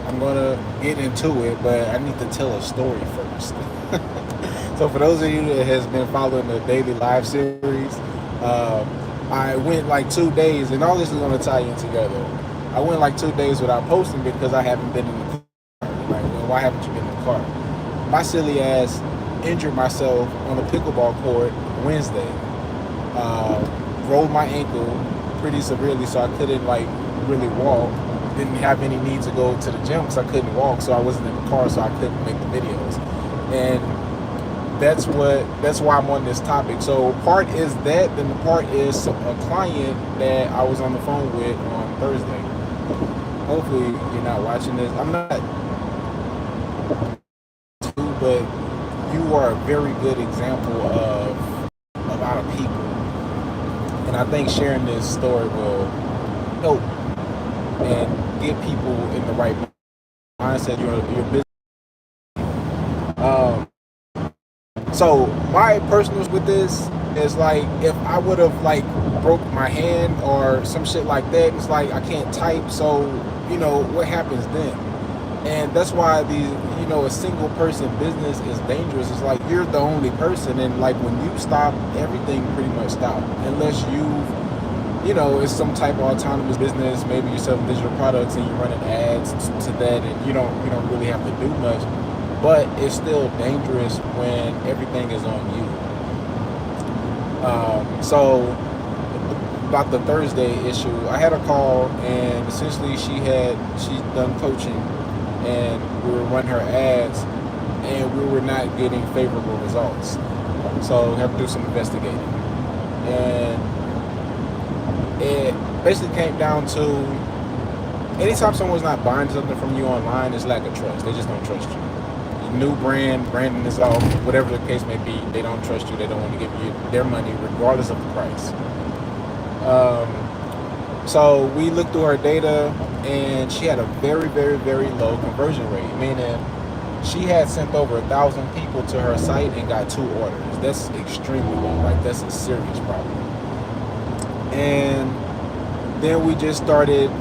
I'm gonna get into it, but I need to tell a story first. So for those of you that has been following the daily live series, I went like 2 days, and all this is gonna tie in together. I went like 2 days without posting because I haven't been in the car. Like, well, why haven't you been in the car? My silly ass injured myself on a pickleball court Wednesday. Rolled my ankle pretty severely, so I couldn't like really walk. Didn't have any need to go to the gym because I couldn't walk, so I wasn't in the car, so I couldn't make the videos. And that's why I'm on this topic. So part is that, then the part is a client that I was on the phone with on Thursday. Hopefully you're not watching this. I'm not too, but you are a very good example of a lot of people. And I think sharing this story will help and get people in the right mindset. Your business. Um, so my personals with this is like if I would have like broke my hand or some shit like that, it's like I can't type. So what happens then? And that's why a single person business is dangerous. It's like you're the only person, and like when you stop, everything pretty much stops unless it's some type of autonomous business. Maybe you're selling digital products and you're running ads to that, and you don't really have to do much. But it's still dangerous when everything is on you. So about the Thursday issue, I had a call, and essentially she's done coaching, and we were running her ads, and we were not getting favorable results. So we have to do some investigating, and it basically came down to anytime someone's not buying something from you online, it's lack of trust. They just don't trust you. New branding is off, whatever the case may be. They don't trust you. They don't want to give you their money, regardless of the price. So we looked through her data, and she had a very, very, very low conversion rate, meaning she had sent over 1,000 people to her site and got 2 orders. That's extremely low. Like, that's a serious problem. And then we just started,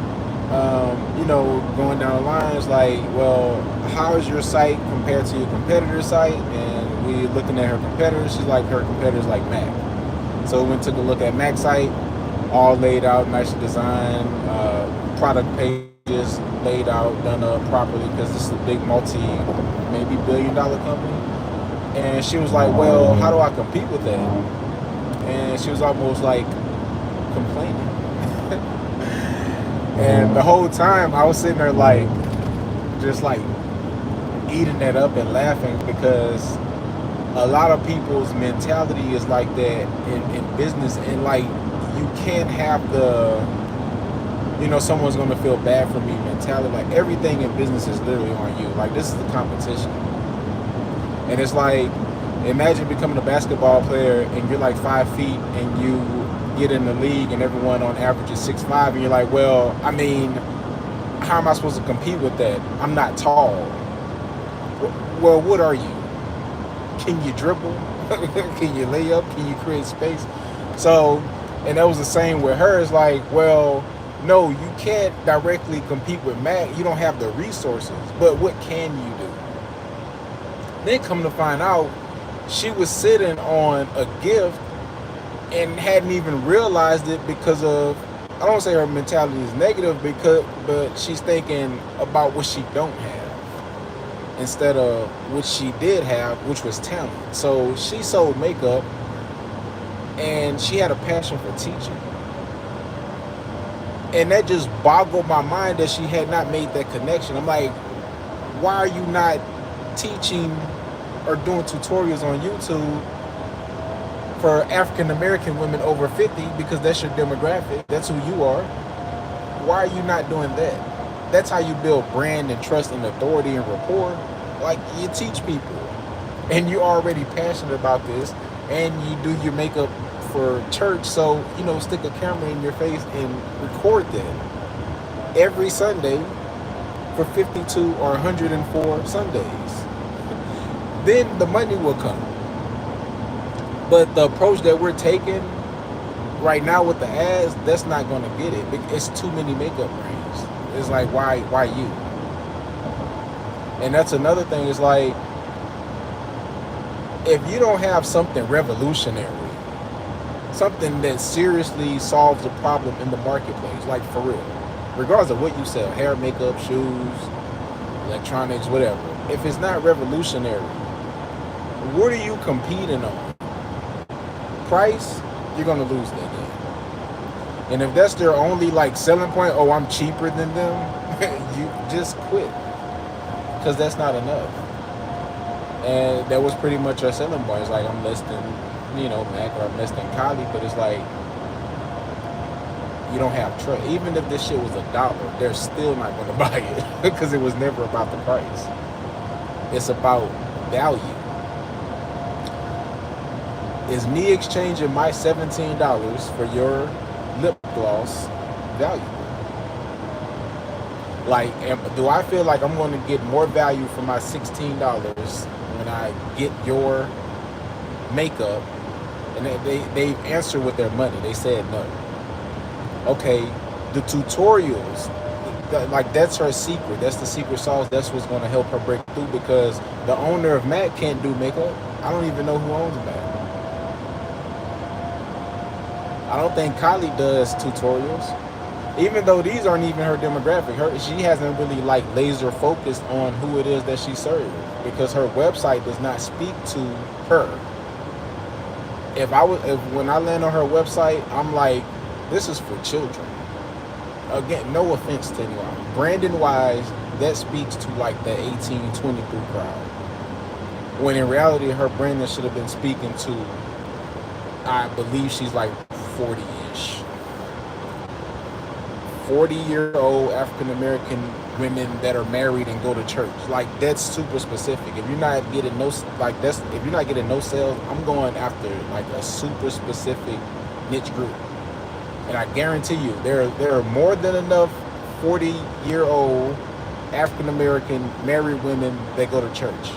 going down the lines like, well, how is your site compared to your competitor's site? And we looking at her competitors. She's like, her competitors like Mac. So we took a look at Mac's site, all laid out, nicely designed, product pages laid out, done up properly because this is a big maybe billion-dollar company. And she was like, well, how do I compete with that? And she was almost like complaining. And the whole time I was sitting there like, just like eating that up and laughing because a lot of people's mentality is like that in business, and like you can't have someone's gonna feel bad for me mentality. Like everything in business is literally on you. Like this is the competition. And it's like, imagine becoming a basketball player and you're like 5 feet and you get in the league and everyone on average is 6'5", and you're like, well, I mean, how am I supposed to compete with that? I'm not tall. Well, what are you? Can you dribble? Can you lay up? Can you create space? So, and that was the same with her. It's like, well, no, you can't directly compete with Mac. You don't have the resources. But what can you do? Then come to find out, she was sitting on a gift and hadn't even realized it because of, I don't say her mentality is negative, but she's thinking about what she don't have instead of what she did have, which was talent. So she sold makeup and she had a passion for teaching. And that just boggled my mind that she had not made that connection. I'm like, why are you not teaching or doing tutorials on YouTube for African American women over 50, because that's your demographic, that's who you are? Why are you not doing that? That's how you build brand and trust and authority and rapport. Like, you teach people, and you're already passionate about this, and you do your makeup for church, so stick a camera in your face and record that every Sunday for 52 or 104 Sundays. Then the money will come. But the approach that we're taking right now with the ads, that's not going to get it. It's too many makeup brands. It's like, why you? And that's another thing, is like, if you don't have something revolutionary, something that seriously solves a problem in the marketplace, like for real, regardless of what you sell, hair, makeup, shoes, electronics, whatever, if it's not revolutionary, what are you competing on? Price, you're gonna lose that game. And if that's their only like selling point, oh, I'm cheaper than them, you just quit, because that's not enough. And that was pretty much our selling point. It's like, I'm less than, Mac, or I'm less than Kali, but it's like, you don't have trust. Even if this shit was $1, they're still not going to buy it because it was never about the price. It's about value. Is me exchanging my $17 for your lip gloss valuable? Like, do I feel like I'm going to get more value for my $16 when I get your makeup? And they answer with their money. They said no. Okay, the tutorials, like, that's her secret. That's the secret sauce. That's what's going to help her break through, because the owner of MAC can't do makeup. I don't even know who owns MAC. I don't think Kylie does tutorials. Even though these aren't even her demographic, she hasn't really like laser focused on who it is that she serves, because her website does not speak to her. If when I land on her website, I'm like, this is for children. Again, no offense to anyone. Branding wise, that speaks to like the 18-23 crowd. When in reality, her branding should have been speaking to, I believe she's like 40-ish. 40-year-old African-American women that are married and go to church. Like, that's super specific. If you're not getting no sales, I'm going after like a super specific niche group. And I guarantee you, there are more than enough 40-year-old African-American married women that go to church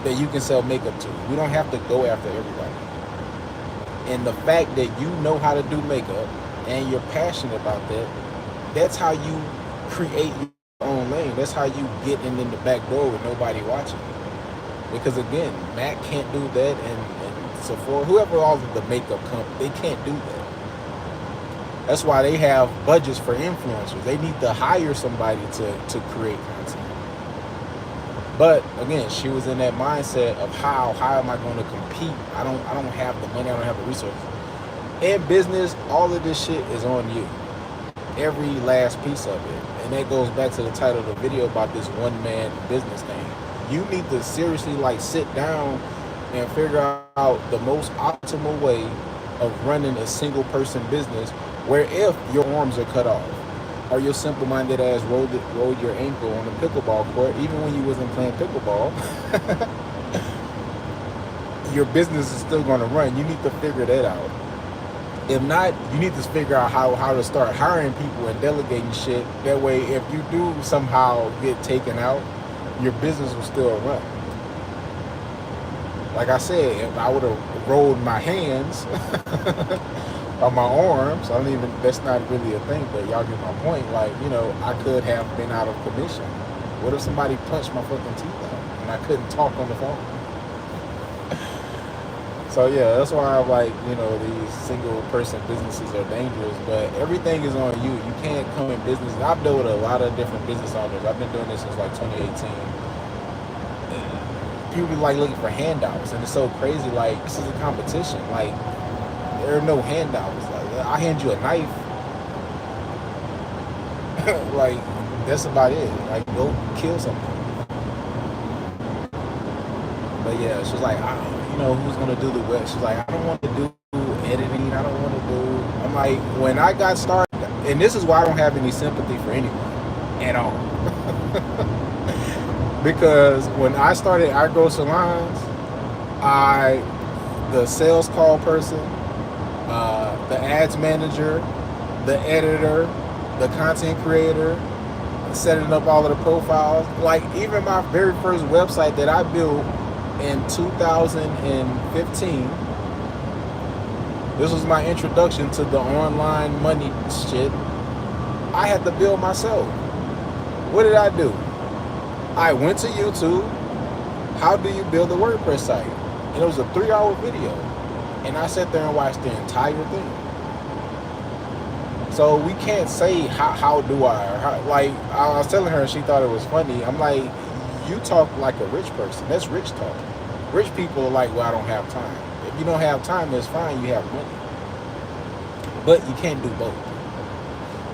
that you can sell makeup to. We don't have to go after everybody. And the fact that you know how to do makeup and you're passionate about that, that's how you create your own lane. That's how you get in the back door with nobody watching. Because again, Mac can't do that, and Sephora, whoever all of the makeup company, they can't do that. That's why they have budgets for influencers. They need to hire somebody to create content. But again, she was in that mindset of how am I going to compete? I don't have the money, I don't have the resources. In business, all of this shit is on you. Every last piece of it. And that goes back to the title of the video about this one-man business thing. You need to seriously like sit down and figure out the most optimal way of running a single person business, where if your arms are cut off, or your simple-minded ass rolled your ankle on the pickleball court, even when you wasn't playing pickleball, your business is still going to run. You need to figure that out. If not, you need to figure out how to start hiring people and delegating shit. That way, if you do somehow get taken out, your business will still run. Like I said, if I would have rolled my hands on my arms, that's not really a thing, but y'all get my point. Like, I could have been out of commission. What if somebody punched my fucking teeth out and I couldn't talk on the phone? So yeah, that's why I'm like, these single person businesses are dangerous, but everything is on you. You can't come in business. I've dealt with a lot of different business owners. I've been doing this since like 2018. People like looking for handouts, and it's so crazy. Like, this is a competition. Like, there are no handouts. Like, I hand you a knife. Like, that's about it. Like, go kill something. But yeah, she's like, who's gonna do the web? She's like, I don't want to do editing. I don't want to do. I'm like, when I got started, and this is why I don't have any sympathy for anyone at all. Because when I started I Grow Salons, the sales call person, the ads manager, the editor, the content creator, setting up all of the profiles. Like, even my very first website that I built in 2015, this was my introduction to the online money shit. I had to build myself. What did I do? I went to YouTube. How do you build a WordPress site? And it was a 3-hour video. And I sat there and watched the entire thing. So we can't say how do I, or how, like I was telling her, she thought it was funny. I'm like, you talk like a rich person. That's rich talk. Rich people are like, well, I don't have time. If you don't have time, that's fine. You have money. But you can't do both.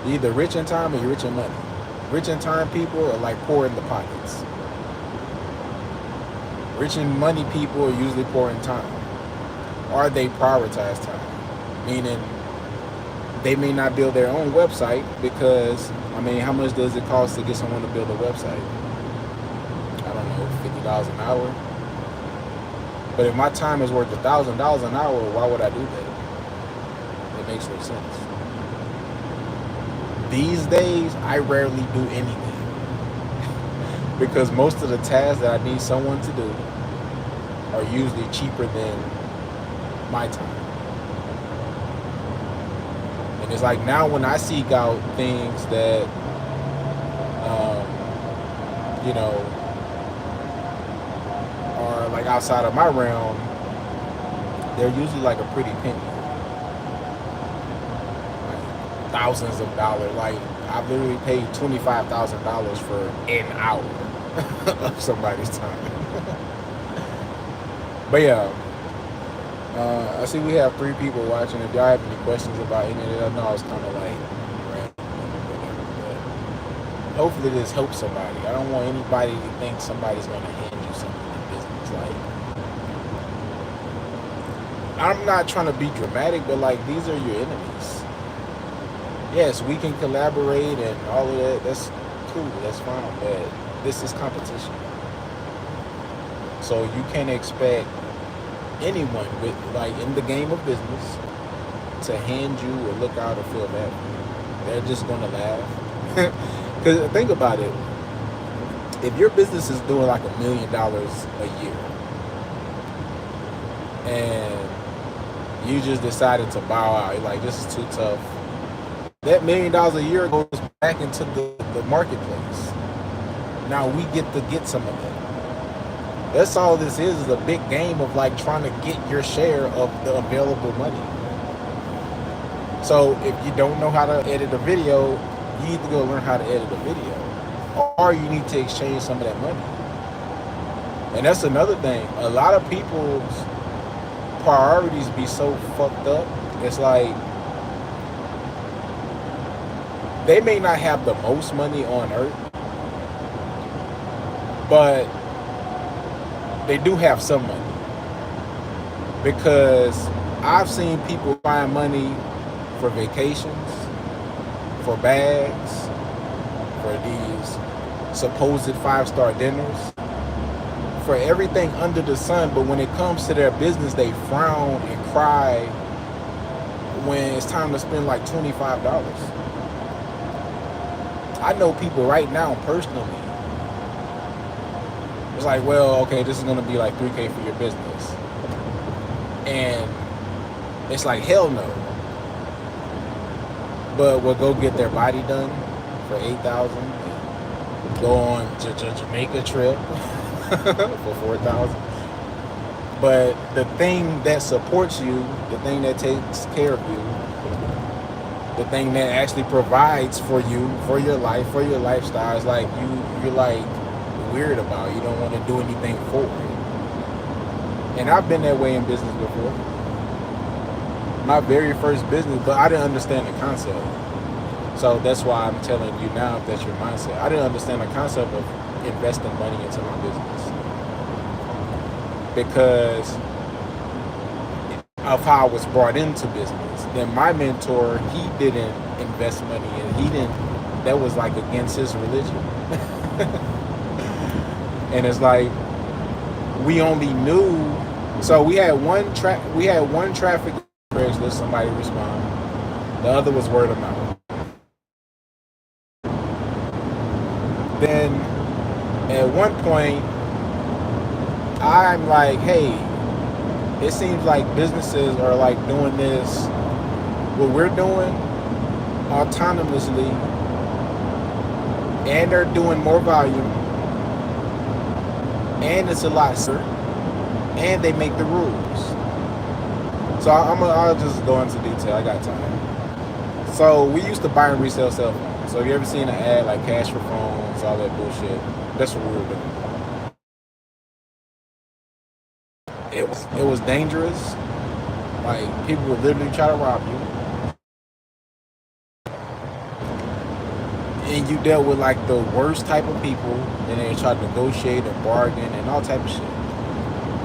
You're either rich in time or you're rich in money. Rich in time people are like poor in the pockets. Rich in money people are usually poor in time. Or they prioritize time. Meaning they may not build their own website because, I mean, how much does it cost to get someone to build a website? I don't know, $50 an hour. But if my time is worth $1,000 an hour, why would I do that? It makes no sense. These days, I rarely do anything because most of the tasks that I need someone to do are usually cheaper than my time. And it's like now when I seek out things that, you know, are like outside of my realm, they're usually like a pretty penny. Like thousands of dollars. Like I've literally paid $25,000 for an hour of somebody's time. But yeah. I see we have 3 people watching. If y'all have any questions about any of that, I know I was kind of like random, but hopefully this helps somebody. I don't want anybody to think somebody's going to hand you something in business. Like, I'm not trying to be dramatic, but like these are your enemies. Yes, we can collaborate and all of that. That's cool. That's fine. But this is competition. So you can't expect anyone with like in the game of business to hand you or look out or feel bad for you. They're just gonna laugh. Because think about it, if your business is doing like $1 million a year and you just decided to bow out, you're like, this is too tough, that $1 million a year goes back into the marketplace. Now we get to get some of that. That's all this is a big game of like trying to get your share of the available money. So if you don't know how to edit a video, you need to go learn how to edit a video. Or you need to exchange some of that money. And that's another thing. A lot of people's priorities be so fucked up. It's like they may not have the most money on earth, but they do have some money. Because I've seen people find money for vacations, for bags, for these supposed 5-star dinners, for everything under the sun. But when it comes to their business, they frown and cry when it's time to spend like $25. I know people right now personally. It's like, well, okay, this is gonna be like $3K for your business, and it's like, hell no. But we'll go get their body done for $8,000, go on to Jamaica trip for $4,000. But the thing that supports you, the thing that takes care of you, the thing that actually provides for you, for your life, for your lifestyle, is like you're like weird about. You don't want to do anything for it. And I've been that way in business before. My very first business, but I didn't understand the concept. So that's why I'm telling you now, if that's your mindset. I didn't understand the concept of investing money into my business because of how I was brought into business. Then my mentor, he didn't invest money, and he didn't. That was like against his religion. And it's like we only knew. So we had one traffic Craigslist, somebody respond. The other was word of mouth. Then at one point, I'm like, hey, it seems like businesses are like doing this, what we're doing, autonomously, and they're doing more volume, and it's a lot safer, and they make the rules. So I'll just go into detail. I got time. So we used to buy and resell cell phones. So have you ever seen an ad like cash for phones, all that bullshit? That's what we were doing. It was dangerous. Like people would literally try to rob you, and you dealt with like the worst type of people, and they tried to negotiate and bargain and all type of shit.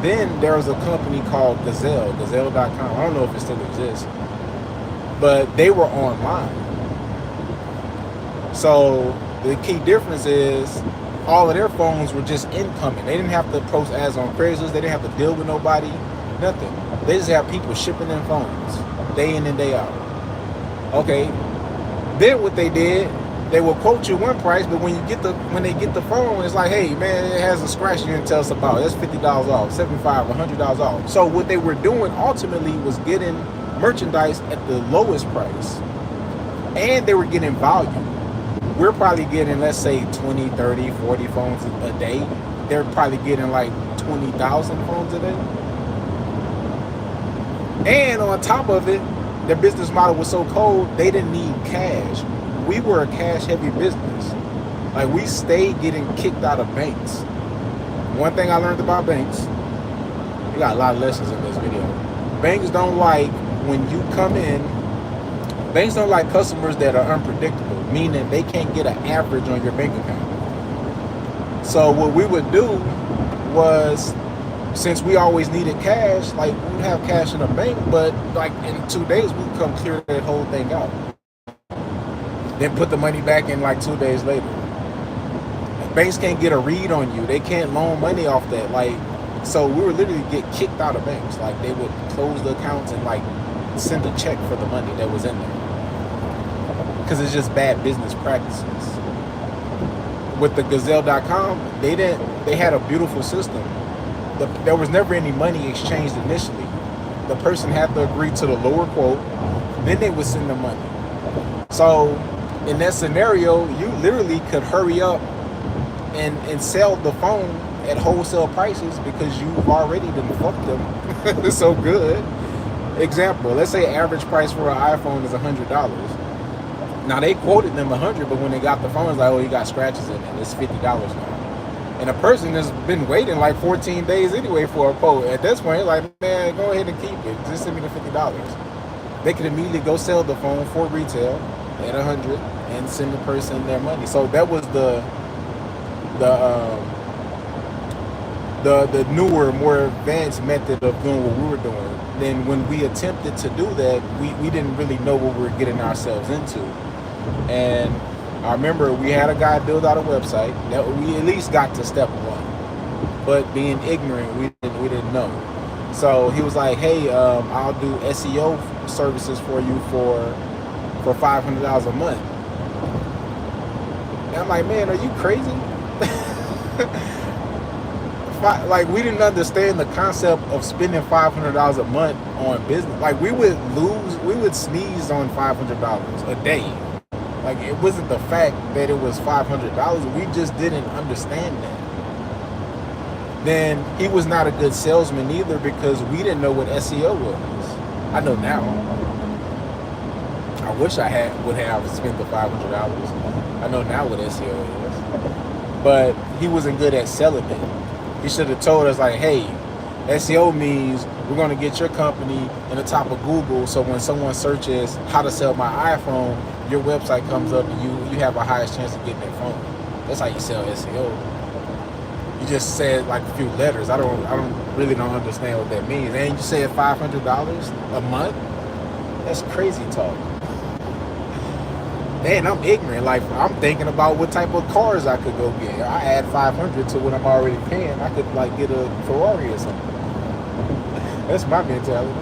Then there was a company called Gazelle.com. I don't know if it still exists, but they were online. So the key difference is all of their phones were just incoming. They didn't have to post ads on Craigslist. They didn't have to deal with nobody, nothing. They just have people shipping in phones day in and day out. Okay. Then what they did, they will quote you one price, but when they get the phone, it's like, hey man, it has a scratch you didn't tell us about. That's $50 off, $75, $100 off. So what they were doing ultimately was getting merchandise at the lowest price, and they were getting volume. We're probably getting, let's say, 20, 30, 40 phones a day. They're probably getting like 20,000 phones a day. And on top of it, their business model was so cold, they didn't need cash. We were a cash-heavy business. Like, we stayed getting kicked out of banks. One thing I learned about banks, we got a lot of lessons in this video. Banks don't like when you come in, banks don't like customers that are unpredictable, meaning they can't get an average on your bank account. So what we would do was, since we always needed cash, like we'd have cash in the bank, but like in 2 days we'd come clear that whole thing out. Then put the money back in like 2 days later. Banks can't get a read on you. They can't loan money off that. Like, so we would literally get kicked out of banks. Like they would close the accounts and like send a check for the money that was in there. Because it's just bad business practices. With the Gazelle.com, they had a beautiful system. There was never any money exchanged initially. The person had to agree to the lower quote, then they would send the money. So in that scenario, you literally could hurry up and sell the phone at wholesale prices because you've already been fucked them so good. Example, let's say average price for an iPhone is $100. Now they quoted them $100, but when they got the phone, it's like, oh, you got scratches in it. It's $50 now. And a person has been waiting like 14 days anyway for a quote. At this point, like, man, go ahead and keep it. Just send me the $50. They could immediately go sell the phone for retail at $100 and send the person their money. So that was the newer, more advanced method of doing what we were doing. Then when we attempted to do that, we didn't really know what we were getting ourselves into. And I remember we had a guy build out a website that we at least got to step one, but being ignorant, we didn't know. So he was like, "Hey, I'll do SEO services for you for $500 a month." And I'm like, "Man, are you crazy?" Like, we didn't understand the concept of spending $500 a month on business. Like, we would sneeze on $500 a day. Like, it wasn't the fact that it was $500. We just didn't understand that. Then he was not a good salesman either because we didn't know what SEO was. I know now. I wish I would have spent the $500. I know now what SEO is. But he wasn't good at selling it. He should have told us, like, hey, SEO means we're going to get your company in the top of Google, so when someone searches how to sell my iPhone, your website comes up and you have a highest chance of getting that phone. That's how you sell SEO. You just said like a few letters. I really don't understand what that means. And you said $500 a month? That's crazy talk. Man, I'm ignorant. Like, I'm thinking about what type of cars I could go get. I add 500 to what I'm already paying. I could like get a Ferrari or something. That's my mentality.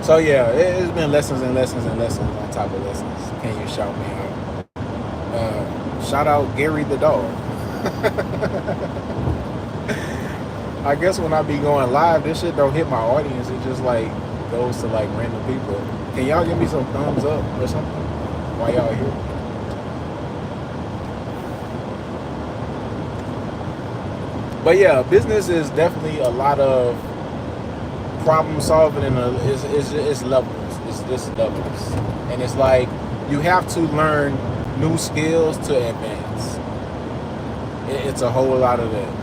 So yeah, it's been lessons and lessons and lessons on top of lessons. Can you shout me out? Shout out Gary the dog. I guess when I be going live, this shit don't hit my audience. It just like goes to like random people. Can y'all give me some thumbs up or something while y'all here? But yeah, business is definitely a lot of problem solving, and it's levels. It's just levels, and it's like you have to learn new skills to advance. It's a whole lot of that.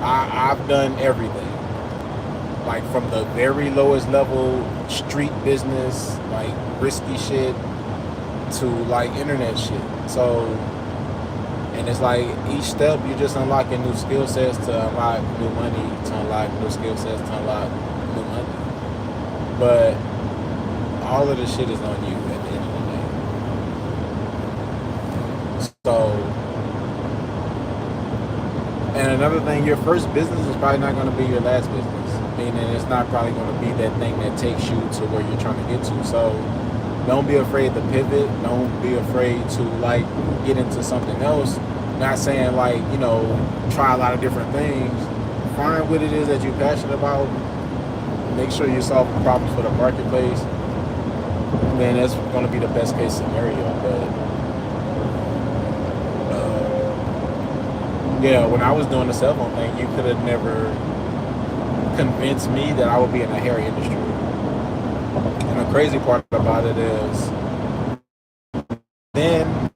I've done everything, like from the very lowest level street business, like risky shit, to like internet shit. So, and it's like each step you're just unlocking new skill sets to unlock new money, to unlock new skill sets to unlock new money. But all of the shit is on you at the end of the day. So, and another thing, your first business is probably not going to be your last business. Meaning it's not probably going to be that thing that takes you to where you're trying to get to. So don't be afraid to pivot. Don't be afraid to like get into something else. Not saying like, you know, try a lot of different things. Find what it is that you're passionate about. Make sure you're solving problems for the marketplace. Then that's going to be the best case scenario. But yeah, when I was doing the cell phone thing, you could have never convinced me that I would be in the hair industry. And the crazy part about it is, then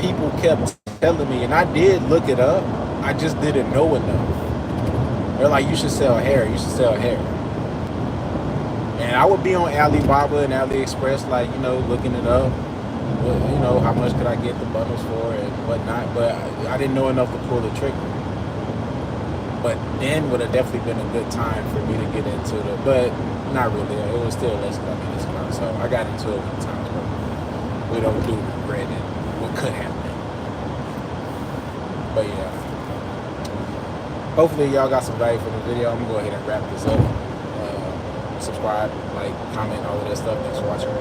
people kept telling me, and I did look it up, I just didn't know enough. They're like, you should sell hair, you should sell hair. And I would be on Alibaba and AliExpress, like, you know, looking it up. You know, how much could I get the bundles for and whatnot, but I didn't know enough to pull the trigger. But then would have definitely been a good time for me to get into the, but not really. It was still less than discount, so I got into it with time. But we don't do regret it. What could happen? But yeah, hopefully y'all got some value from the video. I'm gonna go ahead and wrap this up. Subscribe, like, comment, all of that stuff. Thanks for watching.